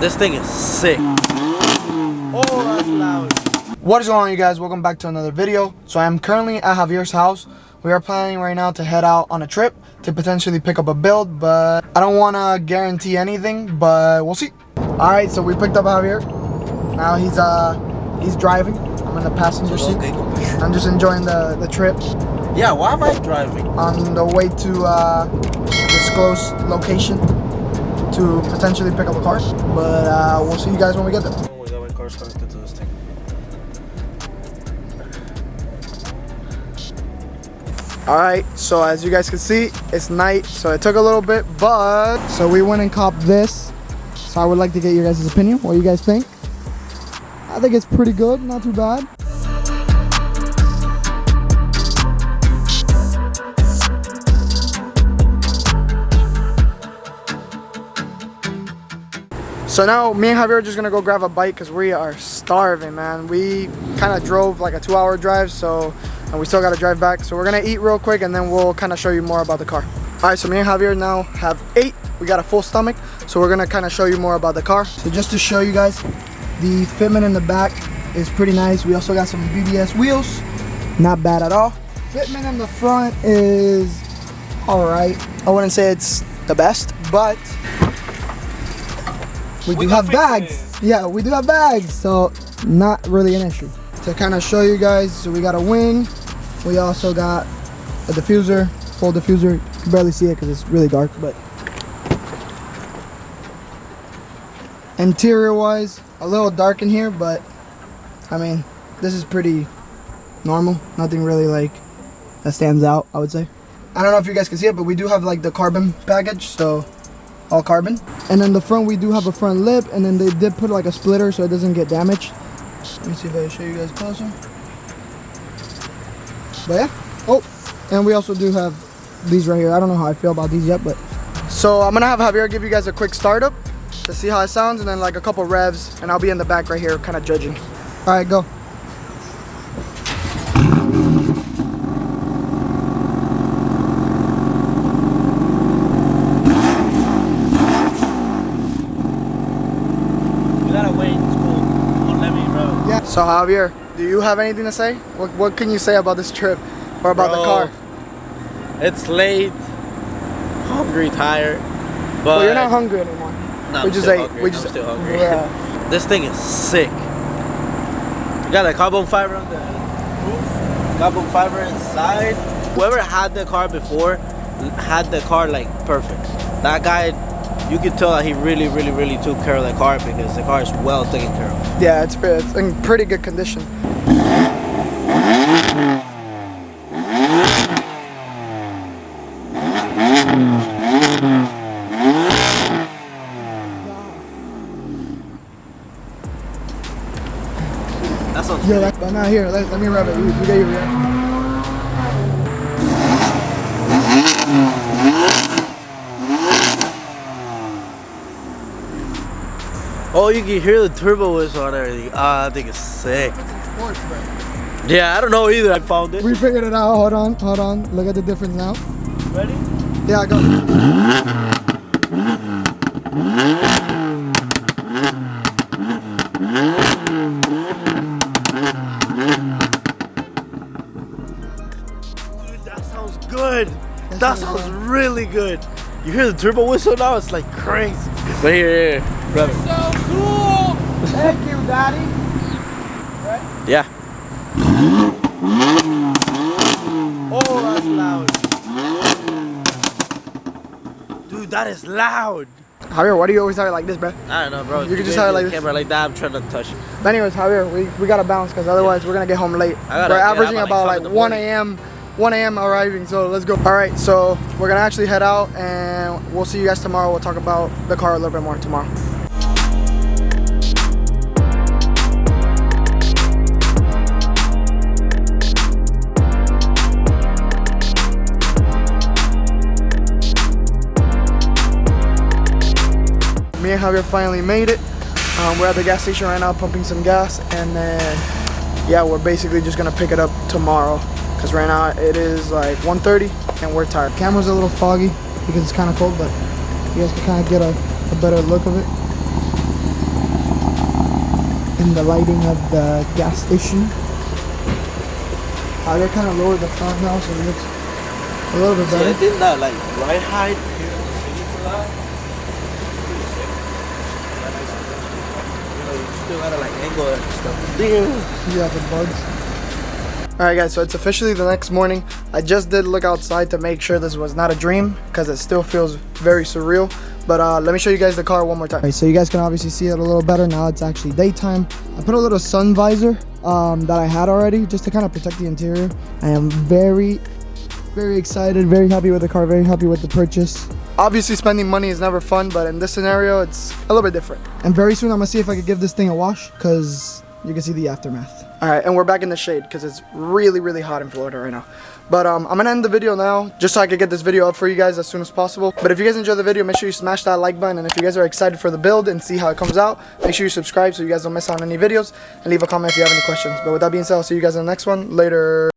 This thing is sick. Oh, that's loud. What is going on, you guys? Welcome back to another video. So I am currently at Javier's house. We are planning right now to head out on a trip to potentially pick up a build, but I don't want to guarantee anything, but we'll see. All right, so we picked up Javier. Now he's driving. I'm in the passenger seat. I'm just enjoying the trip. Yeah, why am I driving? On the way to disclose location to potentially pick up a car, but we'll see you guys when we get there. Oh my god, my car's connected to this thing. Alright, so as you guys can see, it's night, so it took a little bit, but so we went and copped this. So I would like to get your guys' opinion. What do you guys think? I think it's pretty good, not too bad. So now me and Javier are just gonna go grab a bite because we are starving, man. We kind of drove like a 2-hour drive, and we still gotta drive back. So we're gonna eat real quick and then we'll kind of show you more about the car. All right, so me and Javier now have ate. We got a full stomach, so we're gonna kind of show you more about the car. So just to show you guys, the fitment in the back is pretty nice. We also got some BBS wheels, not bad at all. Fitment in the front is all right. I wouldn't say it's the best, but we do have bags. Yeah, we do have bags, so not really an issue. To kind of show you guys, so we got a wing. We also got a diffuser, full diffuser. You can barely see it because it's really dark, but interior wise, a little dark in here, but I mean, this is pretty normal. Nothing really like that stands out, I would say. I don't know if you guys can see it, but we do have like the carbon package, so all carbon. And then the front, we do have a front lip, and then they did put like a splitter so it doesn't get damaged. Let me see if I can show you guys closer. But yeah. Oh, and we also do have these right here. I don't know how I feel about these yet, but so I'm gonna have Javier give you guys a quick startup to see how it sounds, and then like a couple revs, and I'll be in the back right here kind of judging. All right, go. So Javier, do you have anything to say? What can you say about this trip or about the car? It's late, hungry, tired, but well, you're not hungry anymore. No, we I'm just still ate. hungry. We just I'm still hungry. Yeah. This thing is sick. You got the carbon fiber on the roof, carbon fiber inside. Whoever had the car before had the car like perfect. That guy, you could tell that he really took care of the car because the car is well taken care of. Yeah, it's in pretty good condition. That sounds yeah, but now here, let me rev it. We got you rev. Oh, you can hear the turbo whistle and everything. Ah, I think it's sick. Yeah, I don't know either. I found it. We figured it out. Hold on. Look at the difference now. Ready? Yeah, go. Dude, that sounds good. That sounds really good. You hear the turbo whistle now? It's like crazy. But here. Rev it. So cool. Thank you, Daddy. Right? Yeah. Oh, that's loud. Dude, that is loud. Javier, why do you always have it like this, bro? I don't know, bro. You can just have it like this. Camera like that. I'm trying to touch it. But anyways, Javier, we gotta bounce because otherwise we're gonna get home late. We're averaging about like 1 a.m. arriving, so let's go. All right, so we're gonna actually head out and we'll see you guys tomorrow. We'll talk about the car a little bit more tomorrow. Me and Javier finally made it. We're at the gas station right now pumping some gas, and then yeah, we're basically just gonna pick it up tomorrow because right now it is like 1:30 and we're tired. Camera's a little foggy because it's kind of cold, but you guys can kind of get a better look of it. in the lighting of the gas station. I kind of lowered the front now, so it looks a little bit better. See, I think that like ride height here in the city for that. Pretty sick. You know, you still gotta like angle it and stuff. Damn. Yeah, the bugs. Alright guys, so it's officially the next morning. I just did look outside to make sure this was not a dream, because it still feels very surreal. But let me show you guys the car one more time. Alright, so you guys can obviously see it a little better now. It's actually daytime. I put a little sun visor that I had already just to kind of protect the interior. I am very excited, very happy with the car, very happy with the purchase. Obviously spending money is never fun, but in this scenario it's a little bit different. And very soon I'm gonna see if I could give this thing a wash, because you can see the aftermath. Alright, and we're back in the shade because it's really hot in Florida right now. But I'm gonna end the video now just so I can get this video up for you guys as soon as possible. But if you guys enjoyed the video, make sure you smash that like button, and if you guys are excited for the build and see how it comes out, make sure you subscribe so you guys don't miss out on any videos, and leave a comment if you have any questions. But with that being said, I'll see you guys in the next one. Later.